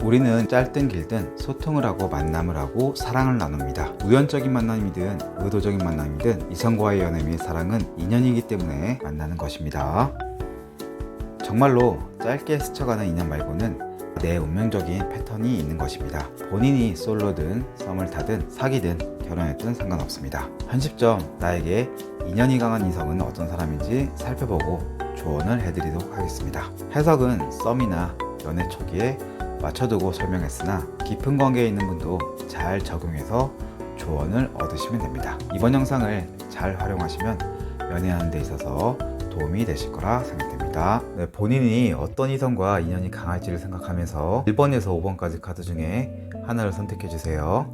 우리는 짧든 길든 소통을 하고 만남을 하고 사랑을 나눕니다. 우연적인 만남이든 의도적인 만남이든 이성과의 연애 및 사랑은 인연이기 때문에 만나는 것입니다. 정말로 짧게 스쳐가는 인연 말고는 내 운명적인 패턴이 있는 것입니다. 본인이 솔로든 썸을 타든 사귀든 결혼했든 상관없습니다. 현실점 나에게 인연이 강한 이성은 어떤 사람인지 살펴보고 조언을 해드리도록 하겠습니다. 해석은 썸이나 연애 초기에 맞춰두고 설명했으나 깊은 관계에 있는 분도 잘 적용해서 조언을 얻으시면 됩니다. 이번 영상을 잘 활용하시면 연애하는 데 있어서 도움이 되실 거라 생각됩니다. 본인이 어떤 이성과 인연이 강할지를 생각하면서 1번에서 5번까지 카드 중에 하나를 선택해 주세요.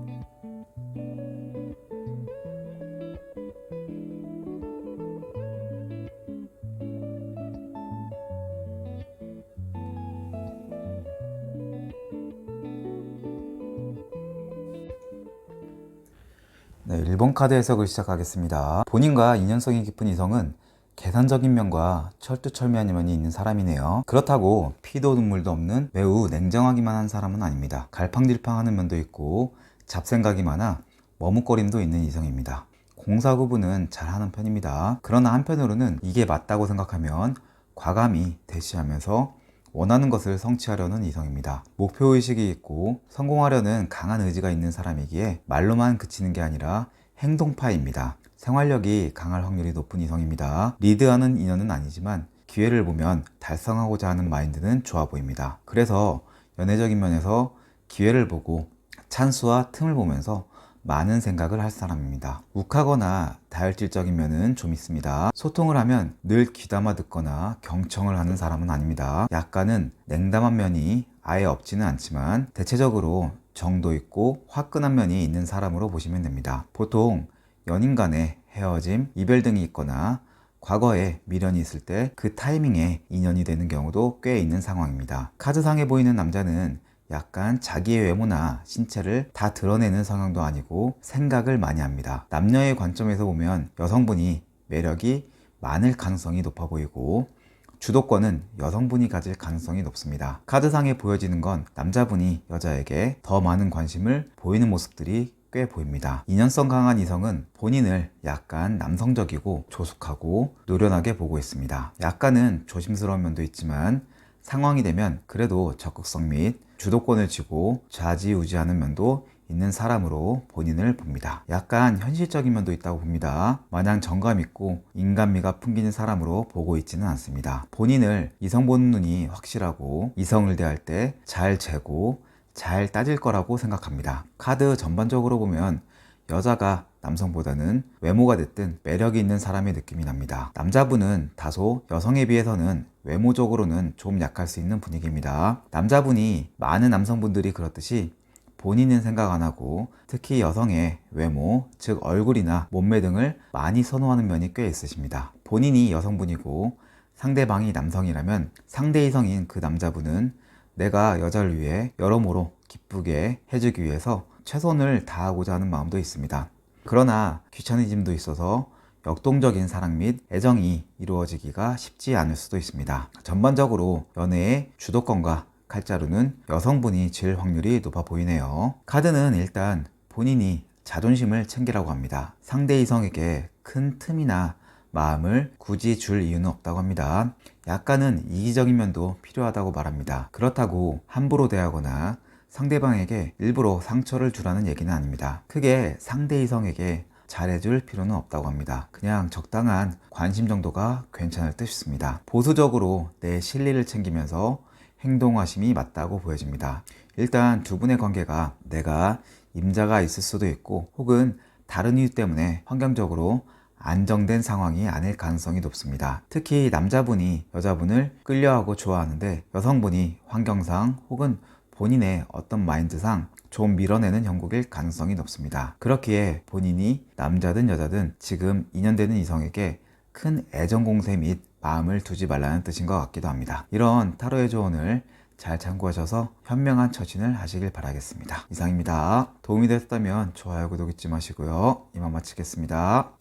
네, 1번 카드 해석을 시작하겠습니다. 본인과 인연성이 깊은 이성은 계산적인 면과 철두철미한 면이 있는 사람이네요. 그렇다고 피도 눈물도 없는 매우 냉정하기만 한 사람은 아닙니다. 갈팡질팡하는 면도 있고 잡생각이 많아 머뭇거림도 있는 이성입니다. 공사 구분은 잘하는 편입니다. 그러나 한편으로는 이게 맞다고 생각하면 과감히 대시하면서 원하는 것을 성취하려는 이성입니다. 목표의식이 있고 성공하려는 강한 의지가 있는 사람이기에 말로만 그치는 게 아니라 행동파입니다. 생활력이 강할 확률이 높은 이성입니다. 리드하는 인연은 아니지만 기회를 보면 달성하고자 하는 마인드는 좋아 보입니다. 그래서 연애적인 면에서 기회를 보고 찬스와 틈을 보면서 많은 생각을 할 사람입니다. 욱하거나 다혈질적인 면은 좀 있습니다. 소통을 하면 늘 귀담아 듣거나 경청을 하는 사람은 아닙니다. 약간은 냉담한 면이 아예 없지는 않지만 대체적으로 정도 있고 화끈한 면이 있는 사람으로 보시면 됩니다. 보통 연인 간에 헤어짐, 이별 등이 있거나 과거에 미련이 있을 때 그 타이밍에 인연이 되는 경우도 꽤 있는 상황입니다. 카드상에 보이는 남자는 약간 자기의 외모나 신체를 다 드러내는 성향도 아니고 생각을 많이 합니다. 남녀의 관점에서 보면 여성분이 매력이 많을 가능성이 높아 보이고 주도권은 여성분이 가질 가능성이 높습니다. 카드상에 보여지는 건 남자분이 여자에게 더 많은 관심을 보이는 모습들이 꽤 보입니다. 인연성 강한 이성은 본인을 약간 남성적이고 조숙하고 노련하게 보고 있습니다. 약간은 조심스러운 면도 있지만 상황이 되면 그래도 적극성 및 주도권을 쥐고 좌지우지하는 면도 있는 사람으로 본인을 봅니다. 약간 현실적인 면도 있다고 봅니다. 마냥 정감 있고 인간미가 풍기는 사람으로 보고 있지는 않습니다. 본인을 이성 보는 눈이 확실하고 이성을 대할 때 잘 재고 잘 따질 거라고 생각합니다. 카드 전반적으로 보면 여자가 남성보다는 외모가 됐든 매력이 있는 사람의 느낌이 납니다. 남자분은 다소 여성에 비해서는 외모적으로는 좀 약할 수 있는 분위기입니다. 남자분이 많은 남성분들이 그렇듯이 본인은 생각 안 하고 특히 여성의 외모, 즉 얼굴이나 몸매 등을 많이 선호하는 면이 꽤 있으십니다. 본인이 여성분이고 상대방이 남성이라면 상대 이성인 그 남자분은 내가 여자를 위해 여러모로 기쁘게 해주기 위해서 최선을 다하고자 하는 마음도 있습니다. 그러나 귀차니즘도 있어서 역동적인 사랑 및 애정이 이루어지기가 쉽지 않을 수도 있습니다. 전반적으로 연애의 주도권과 칼자루는 여성분이 질 확률이 높아 보이네요. 카드는 일단 본인이 자존심을 챙기라고 합니다. 상대 이성에게 큰 틈이나 마음을 굳이 줄 이유는 없다고 합니다. 약간은 이기적인 면도 필요하다고 말합니다. 그렇다고 함부로 대하거나 상대방에게 일부러 상처를 주라는 얘기는 아닙니다. 크게 상대 이성에게 잘해줄 필요는 없다고 합니다. 그냥 적당한 관심 정도가 괜찮을 듯 싶습니다. 보수적으로 내 실리를 챙기면서 행동하심이 맞다고 보여집니다. 일단 두 분의 관계가 내가 임자가 있을 수도 있고 혹은 다른 이유 때문에 환경적으로 안정된 상황이 아닐 가능성이 높습니다. 특히 남자분이 여자분을 끌려하고 좋아하는데 여성분이 환경상 혹은 본인의 어떤 마인드상 좀 밀어내는 형국일 가능성이 높습니다. 그렇기에 본인이 남자든 여자든 지금 인연되는 이성에게 큰 애정 공세 및 마음을 두지 말라는 뜻인 것 같기도 합니다. 이런 타로의 조언을 잘 참고하셔서 현명한 처신을 하시길 바라겠습니다. 이상입니다. 도움이 되셨다면 좋아요, 구독 잊지 마시고요. 이만 마치겠습니다.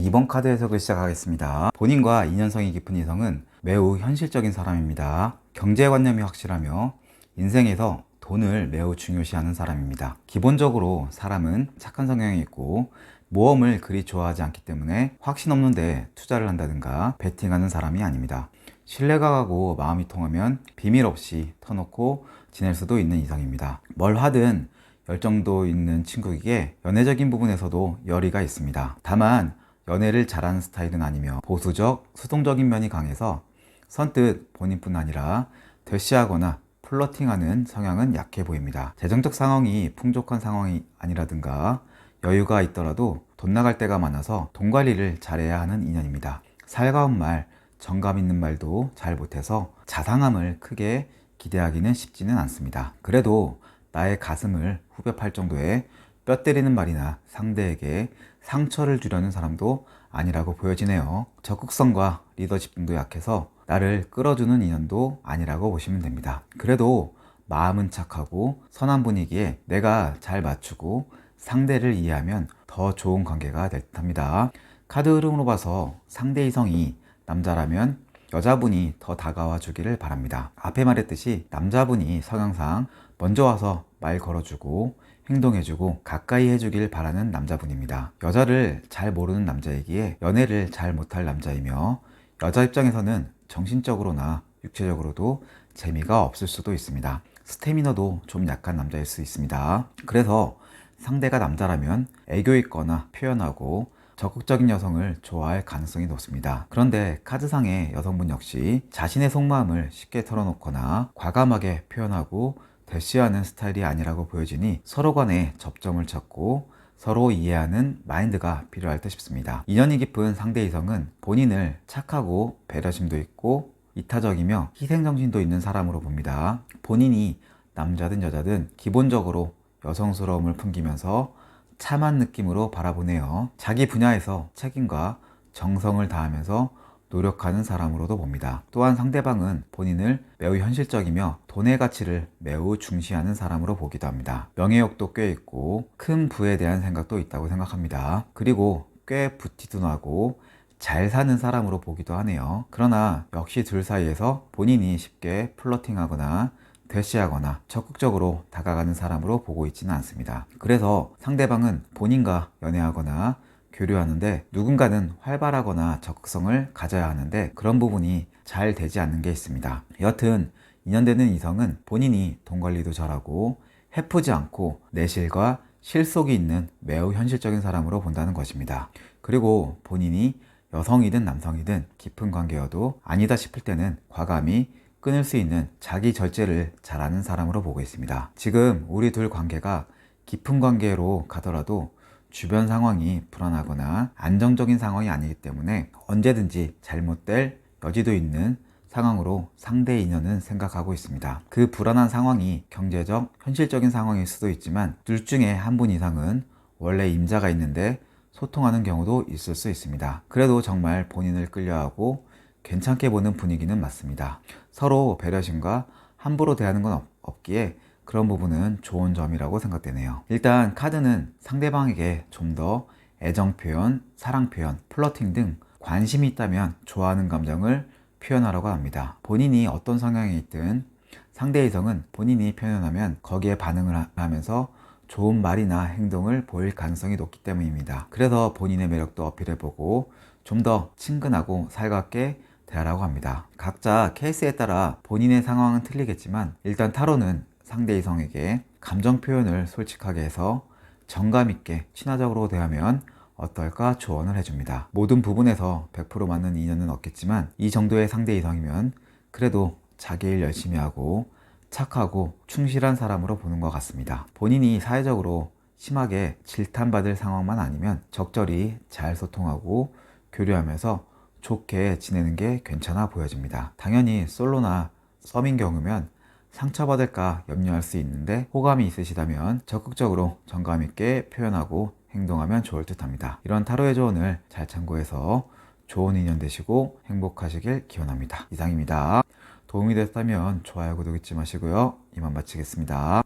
2번 카드 해석을 시작하겠습니다. 본인과 인연성이 깊은 이성은 매우 현실적인 사람입니다. 경제관념이 확실하며 인생에서 돈을 매우 중요시하는 사람입니다. 기본적으로 사람은 착한 성향이 있고 모험을 그리 좋아하지 않기 때문에 확신 없는데 투자를 한다든가 베팅하는 사람이 아닙니다. 신뢰가 가고 마음이 통하면 비밀 없이 터놓고 지낼 수도 있는 이성입니다. 뭘 하든 열정도 있는 친구에게 연애적인 부분에서도 열의가 있습니다. 다만 연애를 잘하는 스타일은 아니며 보수적, 수동적인 면이 강해서 선뜻 본인뿐 아니라 대시하거나 플러팅하는 성향은 약해 보입니다. 재정적 상황이 풍족한 상황이 아니라든가 여유가 있더라도 돈 나갈 때가 많아서 돈 관리를 잘해야 하는 인연입니다. 살가운 말, 정감 있는 말도 잘 못해서 자상함을 크게 기대하기는 쉽지는 않습니다. 그래도 나의 가슴을 후벼 팔 정도의 뼈 때리는 말이나 상대에게 상처를 주려는 사람도 아니라고 보여지네요. 적극성과 리더십 등도 약해서 나를 끌어주는 인연도 아니라고 보시면 됩니다. 그래도 마음은 착하고 선한 분위기에 내가 잘 맞추고 상대를 이해하면 더 좋은 관계가 될 듯합니다. 카드 흐름으로 봐서 상대 이성이 남자라면 여자분이 더 다가와 주기를 바랍니다. 앞에 말했듯이 남자분이 성향상 먼저 와서 말 걸어주고 행동해주고 가까이 해주길 바라는 남자분입니다. 여자를 잘 모르는 남자이기에 연애를 잘 못할 남자이며 여자 입장에서는 정신적으로나 육체적으로도 재미가 없을 수도 있습니다. 스태미너도 좀 약한 남자일 수 있습니다. 그래서 상대가 남자라면 애교 있거나 표현하고 적극적인 여성을 좋아할 가능성이 높습니다. 그런데 카드상의 여성분 역시 자신의 속마음을 쉽게 털어놓거나 과감하게 표현하고 대시하는 스타일이 아니라고 보여지니 서로 간에 접점을 찾고 서로 이해하는 마인드가 필요할 듯 싶습니다. 인연이 깊은 상대 이성은 본인을 착하고 배려심도 있고 이타적이며 희생정신도 있는 사람으로 봅니다. 본인이 남자든 여자든 기본적으로 여성스러움을 풍기면서 참한 느낌으로 바라보네요. 자기 분야에서 책임과 정성을 다하면서 노력하는 사람으로도 봅니다. 또한 상대방은 본인을 매우 현실적이며 돈의 가치를 매우 중시하는 사람으로 보기도 합니다. 명예욕도 꽤 있고 큰 부에 대한 생각도 있다고 생각합니다. 그리고 꽤 부티둔하고 잘 사는 사람으로 보기도 하네요. 그러나 역시 둘 사이에서 본인이 쉽게 플러팅하거나 대시하거나 적극적으로 다가가는 사람으로 보고 있지는 않습니다. 그래서 상대방은 본인과 연애하거나 교류하는데 누군가는 활발하거나 적극성을 가져야 하는데 그런 부분이 잘 되지 않는 게 있습니다. 여튼 인연되는 이성은 본인이 돈 관리도 잘하고 해프지 않고 내실과 실속이 있는 매우 현실적인 사람으로 본다는 것입니다. 그리고 본인이 여성이든 남성이든 깊은 관계여도 아니다 싶을 때는 과감히 끊을 수 있는 자기 절제를 잘하는 사람으로 보고 있습니다. 지금 우리 둘 관계가 깊은 관계로 가더라도 주변 상황이 불안하거나 안정적인 상황이 아니기 때문에 언제든지 잘못될 여지도 있는 상황으로 상대 인연은 생각하고 있습니다. 그 불안한 상황이 경제적, 현실적인 상황일 수도 있지만 둘 중에 한 분 이상은 원래 임자가 있는데 소통하는 경우도 있을 수 있습니다. 그래도 정말 본인을 끌려하고 괜찮게 보는 분위기는 맞습니다. 서로 배려심과 함부로 대하는 건 없기에 그런 부분은 좋은 점이라고 생각되네요. 일단 카드는 상대방에게 좀 더 애정 표현, 사랑 표현, 플러팅 등 관심이 있다면 좋아하는 감정을 표현하라고 합니다. 본인이 어떤 성향이 있든 상대 이성은 본인이 표현하면 거기에 반응을 하면서 좋은 말이나 행동을 보일 가능성이 높기 때문입니다. 그래서 본인의 매력도 어필해보고 좀 더 친근하고 살갑게 대하라고 합니다. 각자 케이스에 따라 본인의 상황은 틀리겠지만 일단 타로는 상대 이성에게 감정 표현을 솔직하게 해서 정감 있게 친화적으로 대하면 어떨까 조언을 해줍니다. 모든 부분에서 100% 맞는 인연은 없겠지만 이 정도의 상대 이성이면 그래도 자기 일 열심히 하고 착하고 충실한 사람으로 보는 것 같습니다. 본인이 사회적으로 심하게 질탄받을 상황만 아니면 적절히 잘 소통하고 교류하면서 좋게 지내는 게 괜찮아 보여집니다. 당연히 솔로나 썸인 경우면 상처받을까 염려할 수 있는데 호감이 있으시다면 적극적으로 정감 있게 표현하고 행동하면 좋을 듯 합니다. 이런 타로의 조언을 잘 참고해서 좋은 인연 되시고 행복하시길 기원합니다. 이상입니다. 도움이 됐다면 좋아요, 구독 잊지 마시고요. 이만 마치겠습니다.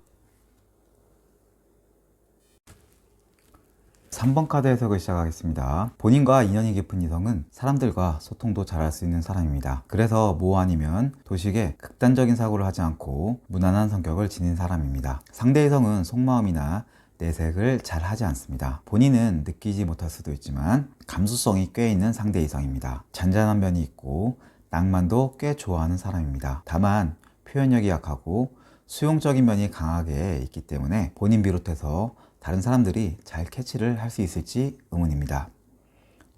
3번 카드 해석을 시작하겠습니다. 본인과 인연이 깊은 이성은 사람들과 소통도 잘할 수 있는 사람입니다. 그래서 뭐 아니면 도식에 극단적인 사고를 하지 않고 무난한 성격을 지닌 사람입니다. 상대 이성은 속마음이나 내색을 잘 하지 않습니다. 본인은 느끼지 못할 수도 있지만 감수성이 꽤 있는 상대 이성입니다. 잔잔한 면이 있고 낭만도 꽤 좋아하는 사람입니다. 다만 표현력이 약하고 수용적인 면이 강하게 있기 때문에 본인 비롯해서 다른 사람들이 잘 캐치를 할 수 있을지 의문입니다.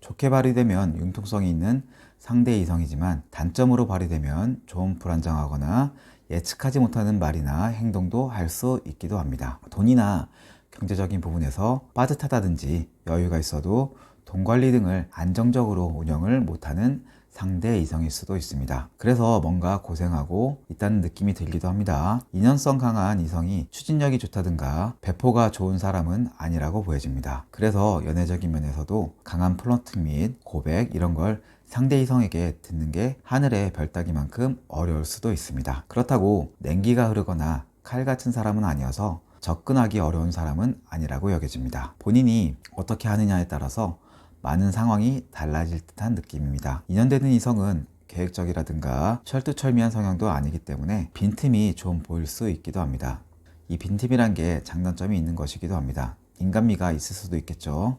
좋게 발휘되면 융통성이 있는 상대 이성이지만 단점으로 발휘되면 좀 불안정하거나 예측하지 못하는 말이나 행동도 할 수 있기도 합니다. 돈이나 경제적인 부분에서 빠듯하다든지 여유가 있어도 돈 관리 등을 안정적으로 운영을 못하는 상대 이성일 수도 있습니다. 그래서 뭔가 고생하고 있다는 느낌이 들기도 합니다. 인연성 강한 이성이 추진력이 좋다든가 배포가 좋은 사람은 아니라고 보여집니다. 그래서 연애적인 면에서도 강한 플러팅 및 고백 이런 걸 상대 이성에게 듣는 게 하늘의 별 따기만큼 어려울 수도 있습니다. 그렇다고 냉기가 흐르거나 칼 같은 사람은 아니어서 접근하기 어려운 사람은 아니라고 여겨집니다. 본인이 어떻게 하느냐에 따라서 많은 상황이 달라질 듯한 느낌입니다. 인연되는 이성은 계획적이라든가 철두철미한 성향도 아니기 때문에 빈틈이 좀 보일 수 있기도 합니다. 이 빈틈이란 게 장단점이 있는 것이기도 합니다. 인간미가 있을 수도 있겠죠.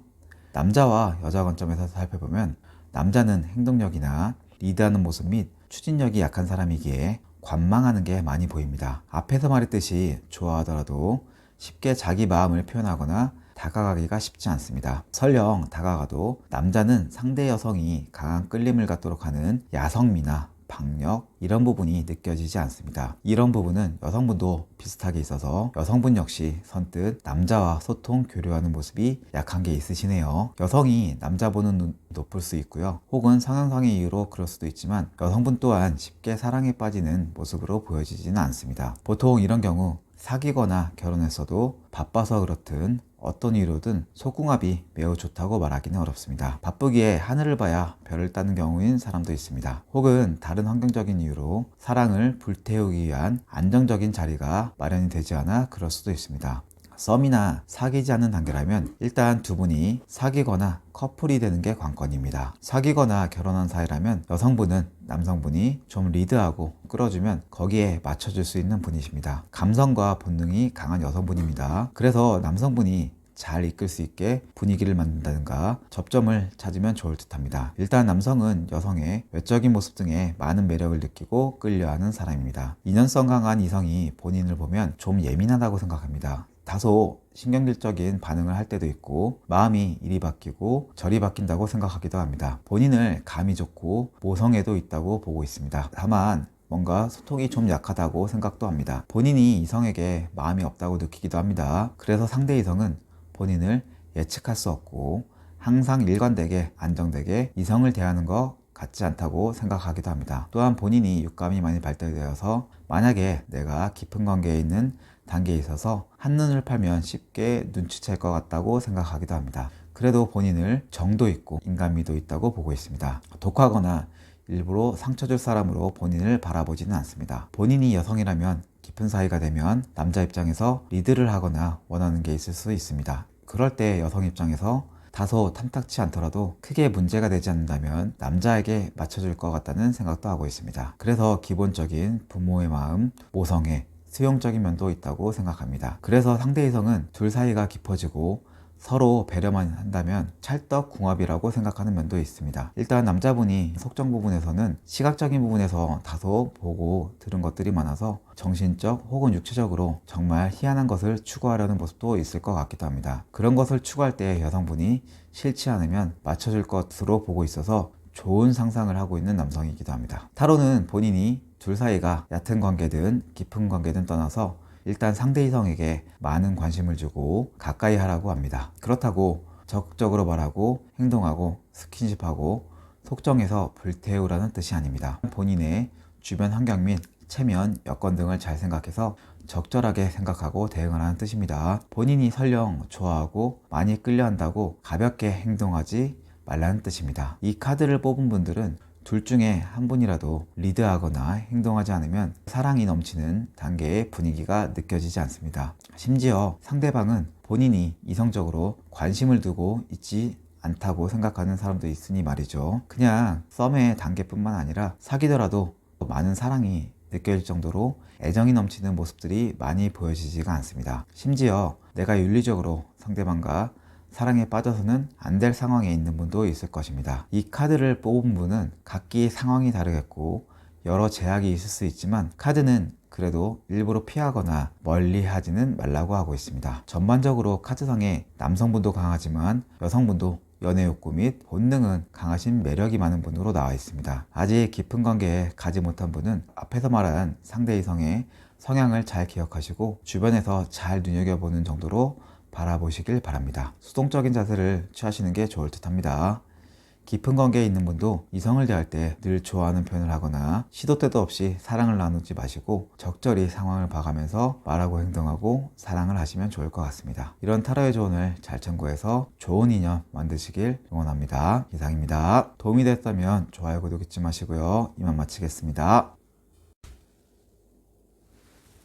남자와 여자 관점에서 살펴보면 남자는 행동력이나 리드하는 모습 및 추진력이 약한 사람이기에 관망하는 게 많이 보입니다. 앞에서 말했듯이 좋아하더라도 쉽게 자기 마음을 표현하거나 다가가기가 쉽지 않습니다. 설령 다가가도 남자는 상대 여성이 강한 끌림을 갖도록 하는 야성미나 박력 이런 부분이 느껴지지 않습니다. 이런 부분은 여성분도 비슷하게 있어서 여성분 역시 선뜻 남자와 소통 교류하는 모습이 약한 게 있으시네요. 여성이 남자 보는 눈 높을 수 있고요. 혹은 성향상의 이유로 그럴 수도 있지만 여성분 또한 쉽게 사랑에 빠지는 모습으로 보여지지는 않습니다. 보통 이런 경우 사귀거나 결혼했어도 바빠서 그렇든 어떤 이유로든 속궁합이 매우 좋다고 말하기는 어렵습니다. 바쁘기에 하늘을 봐야 별을 따는 경우인 사람도 있습니다. 혹은 다른 환경적인 이유로 사랑을 불태우기 위한 안정적인 자리가 마련이 되지 않아 그럴 수도 있습니다. 썸이나 사귀지 않는 단계라면 일단 두 분이 사귀거나 커플이 되는 게 관건입니다. 사귀거나 결혼한 사이라면 여성분은 남성분이 좀 리드하고 끌어주면 거기에 맞춰줄 수 있는 분이십니다. 감성과 본능이 강한 여성분입니다. 그래서 남성분이 잘 이끌 수 있게 분위기를 만든다든가 접점을 찾으면 좋을 듯 합니다. 일단 남성은 여성의 외적인 모습 등에 많은 매력을 느끼고 끌려하는 사람입니다. 인연성 강한 이성이 본인을 보면 좀 예민하다고 생각합니다. 다소 신경질적인 반응을 할 때도 있고 마음이 이리 바뀌고 저리 바뀐다고 생각하기도 합니다. 본인을 감이 좋고 모성애도 있다고 보고 있습니다. 다만 뭔가 소통이 좀 약하다고 생각도 합니다. 본인이 이성에게 마음이 없다고 느끼기도 합니다. 그래서 상대 이성은 본인을 예측할 수 없고 항상 일관되게 안정되게 이성을 대하는 것 같지 않다고 생각하기도 합니다. 또한 본인이 육감이 많이 발달되어서 만약에 내가 깊은 관계에 있는 단계에 있어서 한눈을 팔면 쉽게 눈치챌 것 같다고 생각하기도 합니다. 그래도 본인을 정도 있고 인간미도 있다고 보고 있습니다. 독하거나 일부러 상처 줄 사람으로 본인을 바라보지는 않습니다. 본인이 여성이라면 깊은 사이가 되면 남자 입장에서 리드를 하거나 원하는 게 있을 수 있습니다. 그럴 때 여성 입장에서 다소 탐탁치 않더라도 크게 문제가 되지 않는다면 남자에게 맞춰줄 것 같다는 생각도 하고 있습니다. 그래서 기본적인 부모의 마음, 모성애, 수용적인 면도 있다고 생각합니다. 그래서 상대 이성은 둘 사이가 깊어지고 서로 배려만 한다면 찰떡궁합이라고 생각하는 면도 있습니다. 일단 남자분이 속정 부분에서는 시각적인 부분에서 다소 보고 들은 것들이 많아서 정신적 혹은 육체적으로 정말 희한한 것을 추구하려는 모습도 있을 것 같기도 합니다. 그런 것을 추구할 때 여성분이 싫지 않으면 맞춰줄 것으로 보고 있어서 좋은 상상을 하고 있는 남성이기도 합니다. 타로는 본인이 둘 사이가 얕은 관계든 깊은 관계든 떠나서 일단 상대 이성에게 많은 관심을 주고 가까이 하라고 합니다. 그렇다고 적극적으로 말하고 행동하고 스킨십하고 속정해서 불태우라는 뜻이 아닙니다. 본인의 주변 환경 및 체면, 여건 등을 잘 생각해서 적절하게 생각하고 대응을 하는 뜻입니다. 본인이 설령 좋아하고 많이 끌려한다고 가볍게 행동하지 말라는 뜻입니다. 이 카드를 뽑은 분들은 둘 중에 한 분이라도 리드하거나 행동하지 않으면 사랑이 넘치는 단계의 분위기가 느껴지지 않습니다. 심지어 상대방은 본인이 이성적으로 관심을 두고 있지 않다고 생각하는 사람도 있으니 말이죠. 그냥 썸의 단계뿐만 아니라 사귀더라도 많은 사랑이 느껴질 정도로 애정이 넘치는 모습들이 많이 보여지지가 않습니다. 심지어 내가 윤리적으로 상대방과 사랑에 빠져서는 안 될 상황에 있는 분도 있을 것입니다. 이 카드를 뽑은 분은 각기 상황이 다르겠고 여러 제약이 있을 수 있지만 카드는 그래도 일부러 피하거나 멀리 하지는 말라고 하고 있습니다. 전반적으로 카드상에 남성분도 강하지만 여성분도 연애 욕구 및 본능은 강하신 매력이 많은 분으로 나와 있습니다. 아직 깊은 관계에 가지 못한 분은 앞에서 말한 상대 이성의 성향을 잘 기억하시고 주변에서 잘 눈여겨보는 정도로 바라보시길 바랍니다. 수동적인 자세를 취하시는 게 좋을 듯 합니다. 깊은 관계에 있는 분도 이성을 대할 때 늘 좋아하는 표현을 하거나 시도 때도 없이 사랑을 나누지 마시고 적절히 상황을 봐가면서 말하고 행동하고 사랑을 하시면 좋을 것 같습니다. 이런 타로의 조언을 잘 참고해서 좋은 인연 만드시길 응원합니다. 이상입니다. 도움이 됐다면 좋아요, 구독 잊지 마시고요. 이만 마치겠습니다.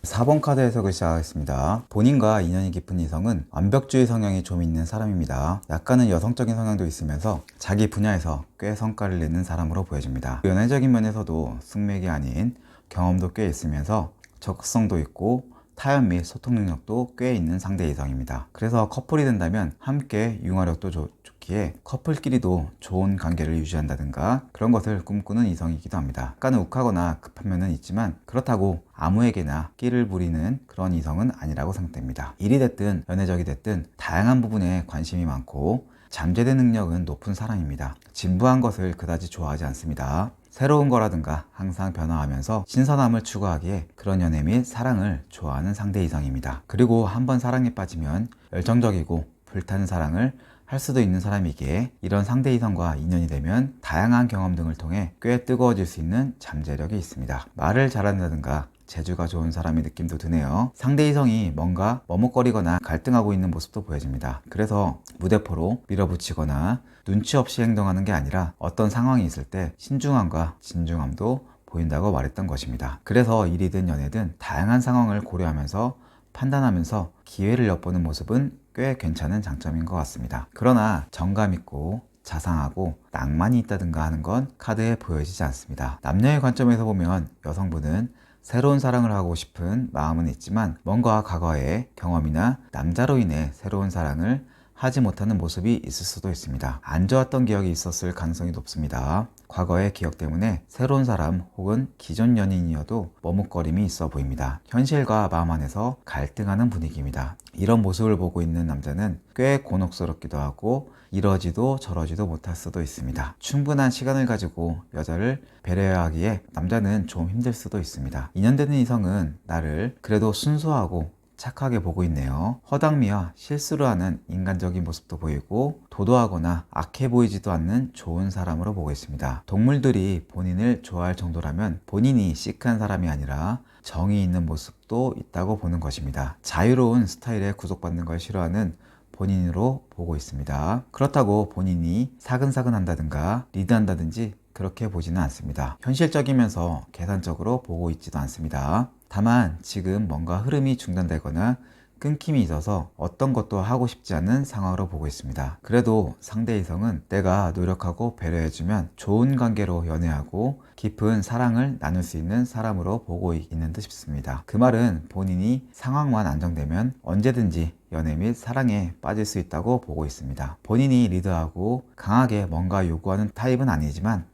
4번 카드 해석을 시작하겠습니다. 본인과 인연이 깊은 이성은 완벽주의 성향이 좀 있는 사람입니다. 약간은 여성적인 성향도 있으면서 자기 분야에서 꽤 성과를 내는 사람으로 보여집니다. 연애적인 면에서도 승맥이 아닌 경험도 꽤 있으면서 적극성도 있고 타협 및 소통 능력도 꽤 있는 상대 이성입니다. 그래서 커플이 된다면 함께 융화력도 좋기에 커플끼리도 좋은 관계를 유지한다든가 그런 것을 꿈꾸는 이성이기도 합니다. 약간은 욱하거나 급한 면은 있지만 그렇다고 아무에게나 끼를 부리는 그런 이성은 아니라고 생각됩니다. 일이 됐든 연애적이 됐든 다양한 부분에 관심이 많고 잠재된 능력은 높은 사람입니다. 진부한 것을 그다지 좋아하지 않습니다. 새로운 거라든가 항상 변화하면서 신선함을 추구하기에 그런 연애 및 사랑을 좋아하는 상대 이성입니다. 그리고 한번 사랑에 빠지면 열정적이고 불타는 사랑을 할 수도 있는 사람이기에 이런 상대 이성과 인연이 되면 다양한 경험 등을 통해 꽤 뜨거워질 수 있는 잠재력이 있습니다. 말을 잘한다든가 재주가 좋은 사람의 느낌도 드네요. 상대 이성이 뭔가 머뭇거리거나 갈등하고 있는 모습도 보여집니다. 그래서 무대포로 밀어붙이거나 눈치 없이 행동하는 게 아니라 어떤 상황이 있을 때 신중함과 진중함도 보인다고 말했던 것입니다. 그래서 일이든 연애든 다양한 상황을 고려하면서 판단하면서 기회를 엿보는 모습은 꽤 괜찮은 장점인 것 같습니다. 그러나 정감 있고 자상하고 낭만이 있다든가 하는 건 카드에 보여지지 않습니다. 남녀의 관점에서 보면 여성분은 새로운 사랑을 하고 싶은 마음은 있지만 뭔가 과거의 경험이나 남자로 인해 새로운 사랑을 하지 못하는 모습이 있을 수도 있습니다. 안 좋았던 기억이 있었을 가능성이 높습니다. 과거의 기억 때문에 새로운 사람 혹은 기존 연인이어도 머뭇거림이 있어 보입니다. 현실과 마음 안에서 갈등하는 분위기입니다. 이런 모습을 보고 있는 남자는 꽤 곤혹스럽기도 하고 이러지도 저러지도 못할 수도 있습니다. 충분한 시간을 가지고 여자를 배려하기에 남자는 좀 힘들 수도 있습니다. 인연되는 이성은 나를 그래도 순수하고 착하게 보고 있네요. 허당미와 실수를 하는 인간적인 모습도 보이고 도도하거나 악해 보이지도 않는 좋은 사람으로 보고 있습니다. 동물들이 본인을 좋아할 정도라면 본인이 시크한 사람이 아니라 정이 있는 모습도 있다고 보는 것입니다. 자유로운 스타일에 구속받는 걸 싫어하는 본인으로 보고 있습니다. 그렇다고 본인이 사근사근 한다든가 리드한다든지 그렇게 보지는 않습니다. 현실적이면서 계산적으로 보고 있지도 않습니다. 다만 지금 뭔가 흐름이 중단되거나 끊김이 있어서 어떤 것도 하고 싶지 않은 상황으로 보고 있습니다. 그래도 상대 이성은 내가 노력하고 배려해주면 좋은 관계로 연애하고 깊은 사랑을 나눌 수 있는 사람으로 보고 있는 듯 싶습니다. 그 말은 본인이 상황만 안정되면 언제든지 연애 및 사랑에 빠질 수 있다고 보고 있습니다. 본인이 리드하고 강하게 뭔가 요구하는 타입은 아니지만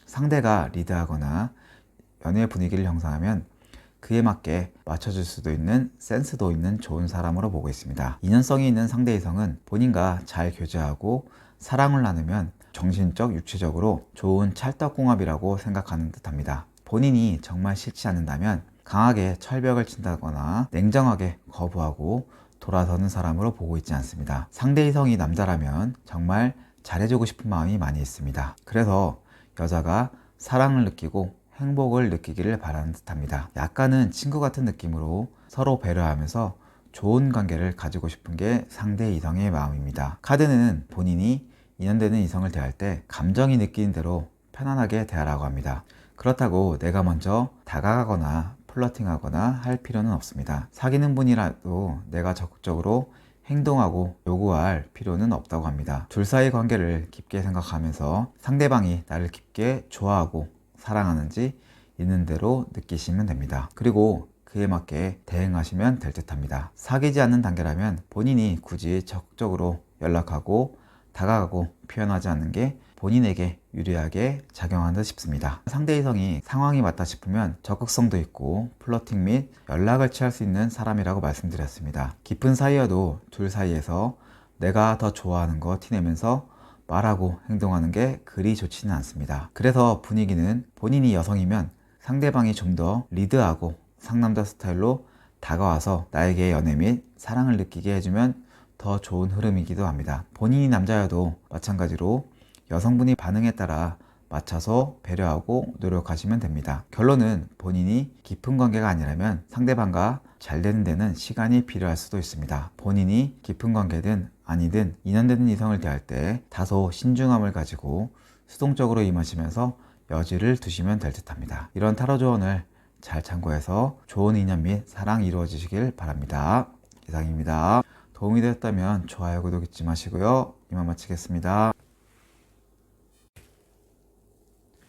상대가 리드하거나 연애 분위기를 형성하면 그에 맞게 맞춰줄 수도 있는 센스도 있는 좋은 사람으로 보고 있습니다. 인연성이 있는 상대 이성은 본인과 잘 교제하고 사랑을 나누면 정신적, 육체적으로 좋은 찰떡궁합이라고 생각하는 듯합니다. 본인이 정말 싫지 않는다면 강하게 철벽을 친다거나 냉정하게 거부하고 돌아서는 사람으로 보고 있지 않습니다. 상대 이성이 남자라면 정말 잘해주고 싶은 마음이 많이 있습니다. 그래서 여자가 사랑을 느끼고 행복을 느끼기를 바라는 듯합니다. 약간은 친구 같은 느낌으로 서로 배려하면서 좋은 관계를 가지고 싶은 게 상대 이성의 마음입니다. 카드는 본인이 인연되는 이성을 대할 때 감정이 느끼는 대로 편안하게 대하라고 합니다. 그렇다고 내가 먼저 다가가거나 플러팅하거나 할 필요는 없습니다. 사귀는 분이라도 내가 적극적으로 행동하고 요구할 필요는 없다고 합니다. 둘 사이 관계를 깊게 생각하면서 상대방이 나를 깊게 좋아하고 사랑하는지 있는 대로 느끼시면 됩니다. 그리고 그에 맞게 대응하시면 될 듯 합니다. 사귀지 않는 단계라면 본인이 굳이 적극적으로 연락하고 다가가고 표현하지 않는 게 본인에게 유리하게 작용한 듯 싶습니다. 상대 이성이 상황이 맞다 싶으면 적극성도 있고 플러팅 및 연락을 취할 수 있는 사람이라고 말씀드렸습니다. 깊은 사이여도 둘 사이에서 내가 더 좋아하는 거 티내면서 말하고 행동하는 게 그리 좋지는 않습니다. 그래서 분위기는 본인이 여성이면 상대방이 좀 더 리드하고 상남자 스타일로 다가와서 나에게 연애 및 사랑을 느끼게 해주면 더 좋은 흐름이기도 합니다. 본인이 남자여도 마찬가지로 여성분이 반응에 따라 맞춰서 배려하고 노력하시면 됩니다. 결론은 본인이 깊은 관계가 아니라면 상대방과 잘 되는 데는 시간이 필요할 수도 있습니다. 본인이 깊은 관계든 아니든 인연되는 이성을 대할 때 다소 신중함을 가지고 수동적으로 임하시면서 여지를 두시면 될 듯합니다. 이런 타로 조언을 잘 참고해서 좋은 인연 및 사랑 이루어지시길 바랍니다. 이상입니다. 도움이 되었다면 좋아요, 구독 잊지 마시고요. 이만 마치겠습니다.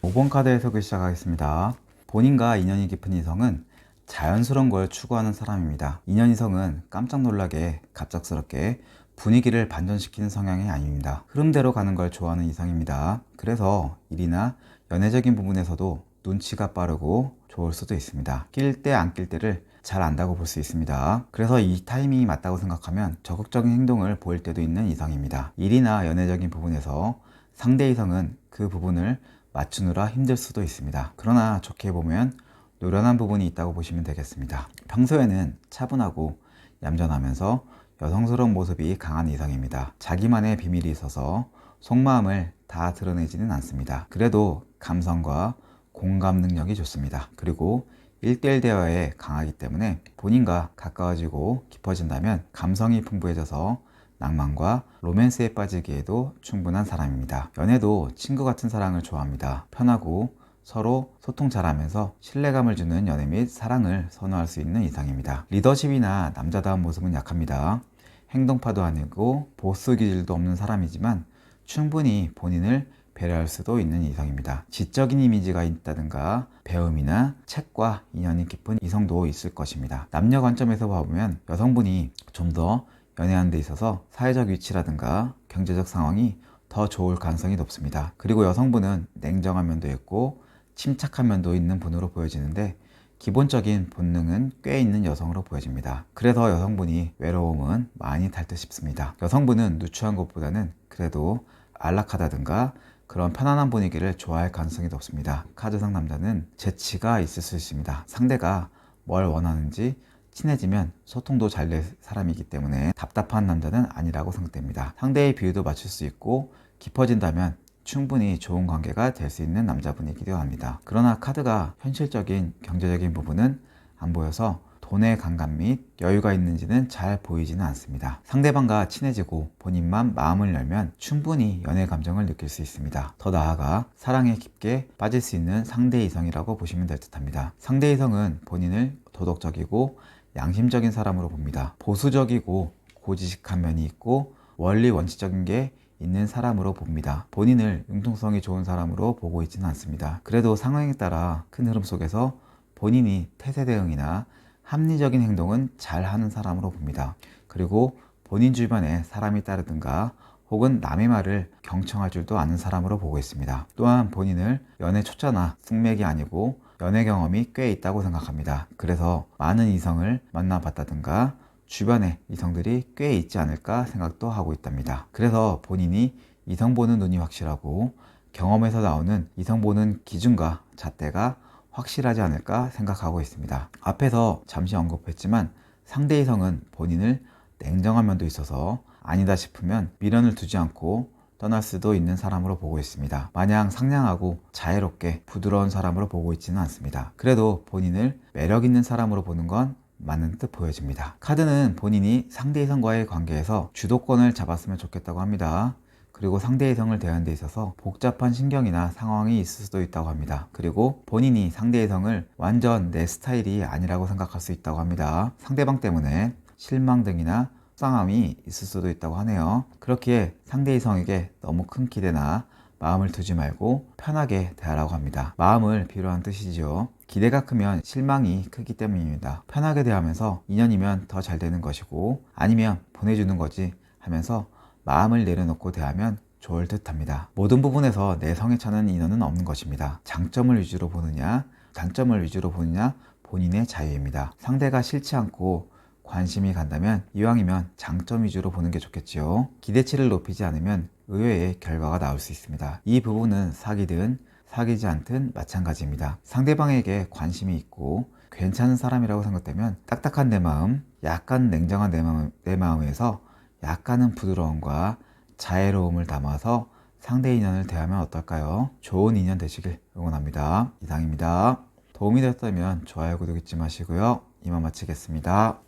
5번 카드 해석을 시작하겠습니다. 본인과 인연이 깊은 이성은 자연스러운 걸 추구하는 사람입니다. 인연 이성은 깜짝 놀라게 갑작스럽게 분위기를 반전시키는 성향이 아닙니다. 흐름대로 가는 걸 좋아하는 이성입니다. 그래서 일이나 연애적인 부분에서도 눈치가 빠르고 좋을 수도 있습니다. 낄 때 안 낄 때를 잘 안다고 볼 수 있습니다. 그래서 이 타이밍이 맞다고 생각하면 적극적인 행동을 보일 때도 있는 이성입니다. 일이나 연애적인 부분에서 상대 이성은 그 부분을 맞추느라 힘들 수도 있습니다. 그러나 좋게 보면 노련한 부분이 있다고 보시면 되겠습니다. 평소에는 차분하고 얌전하면서 여성스러운 모습이 강한 이성입니다. 자기만의 비밀이 있어서 속마음을 다 드러내지는 않습니다. 그래도 감성과 공감 능력이 좋습니다. 그리고 1대1 대화에 강하기 때문에 본인과 가까워지고 깊어진다면 감성이 풍부해져서 낭만과 로맨스에 빠지기에도 충분한 사람입니다. 연애도 친구 같은 사랑을 좋아합니다. 편하고 서로 소통 잘하면서 신뢰감을 주는 연애 및 사랑을 선호할 수 있는 이상입니다. 리더십이나 남자다운 모습은 약합니다. 행동파도 아니고 보스 기질도 없는 사람이지만 충분히 본인을 배려할 수도 있는 이성입니다. 지적인 이미지가 있다든가 배움이나 책과 인연이 깊은 이성도 있을 것입니다. 남녀 관점에서 보면 여성분이 좀 더 연애하는 데 있어서 사회적 위치라든가 경제적 상황이 더 좋을 가능성이 높습니다. 그리고 여성분은 냉정한 면도 있고 침착한 면도 있는 분으로 보여지는데 기본적인 본능은 꽤 있는 여성으로 보여집니다. 그래서 여성분이 외로움은 많이 탈 듯 싶습니다. 여성분은 누추한 것보다는 그래도 안락하다든가 그런 편안한 분위기를 좋아할 가능성이 높습니다. 카드상 남자는 재치가 있을 수 있습니다. 상대가 뭘 원하는지 친해지면 소통도 잘 될 사람이기 때문에 답답한 남자는 아니라고 생각됩니다. 상대의 비유도 맞출 수 있고 깊어진다면 충분히 좋은 관계가 될 수 있는 남자분이기도 합니다. 그러나 카드가 현실적인 경제적인 부분은 안 보여서 돈의 감각 및 여유가 있는지는 잘 보이지는 않습니다. 상대방과 친해지고 본인만 마음을 열면 충분히 연애 감정을 느낄 수 있습니다. 더 나아가 사랑에 깊게 빠질 수 있는 상대 이성이라고 보시면 될 듯합니다. 상대 이성은 본인을 도덕적이고 양심적인 사람으로 봅니다. 보수적이고 고지식한 면이 있고 원리 원칙적인 게 있는 사람으로 봅니다. 본인을 융통성이 좋은 사람으로 보고 있지는 않습니다. 그래도 상황에 따라 큰 흐름 속에서 본인이 태세 대응이나 합리적인 행동은 잘 하는 사람으로 봅니다. 그리고 본인 주변에 사람이 따르든가 혹은 남의 말을 경청할 줄도 아는 사람으로 보고 있습니다. 또한 본인을 연애 초짜나 숙맥이 아니고 연애 경험이 꽤 있다고 생각합니다. 그래서 많은 이성을 만나봤다든가 주변에 이성들이 꽤 있지 않을까 생각도 하고 있답니다. 그래서 본인이 이성 보는 눈이 확실하고 경험에서 나오는 이성 보는 기준과 잣대가 확실하지 않을까 생각하고 있습니다. 앞에서 잠시 언급했지만 상대 이성은 본인을 냉정한 면도 있어서 아니다 싶으면 미련을 두지 않고 떠날 수도 있는 사람으로 보고 있습니다. 마냥 상냥하고 자애롭게 부드러운 사람으로 보고 있지는 않습니다. 그래도 본인을 매력 있는 사람으로 보는 건 맞는 듯 보여집니다. 카드는 본인이 상대 이성과의 관계에서 주도권을 잡았으면 좋겠다고 합니다. 그리고 상대 이성을 대하는 데 있어서 복잡한 신경이나 상황이 있을 수도 있다고 합니다. 그리고 본인이 상대 이성을 완전 내 스타일이 아니라고 생각할 수 있다고 합니다. 상대방 때문에 실망 등이나 속상함이 있을 수도 있다고 하네요. 그렇기에 상대 이성에게 너무 큰 기대나 마음을 두지 말고 편하게 대하라고 합니다. 마음을 비유한 뜻이지요. 기대가 크면 실망이 크기 때문입니다. 편하게 대하면서 인연이면 더 잘 되는 것이고 아니면 보내주는 거지 하면서 마음을 내려놓고 대하면 좋을 듯 합니다. 모든 부분에서 내 성에 차는 인연은 없는 것입니다. 장점을 위주로 보느냐 단점을 위주로 보느냐 본인의 자유입니다. 상대가 싫지 않고 관심이 간다면 이왕이면 장점 위주로 보는 게 좋겠지요. 기대치를 높이지 않으면 의외의 결과가 나올 수 있습니다. 이 부분은 사귀든 사귀지 않든 마찬가지입니다. 상대방에게 관심이 있고 괜찮은 사람이라고 생각되면 딱딱한 내 마음, 약간 냉정한 내 마음에서 약간은 부드러움과 자애로움을 담아서 상대 인연을 대하면 어떨까요? 좋은 인연 되시길 응원합니다. 이상입니다. 도움이 되었다면 좋아요, 구독 잊지 마시고요. 이만 마치겠습니다.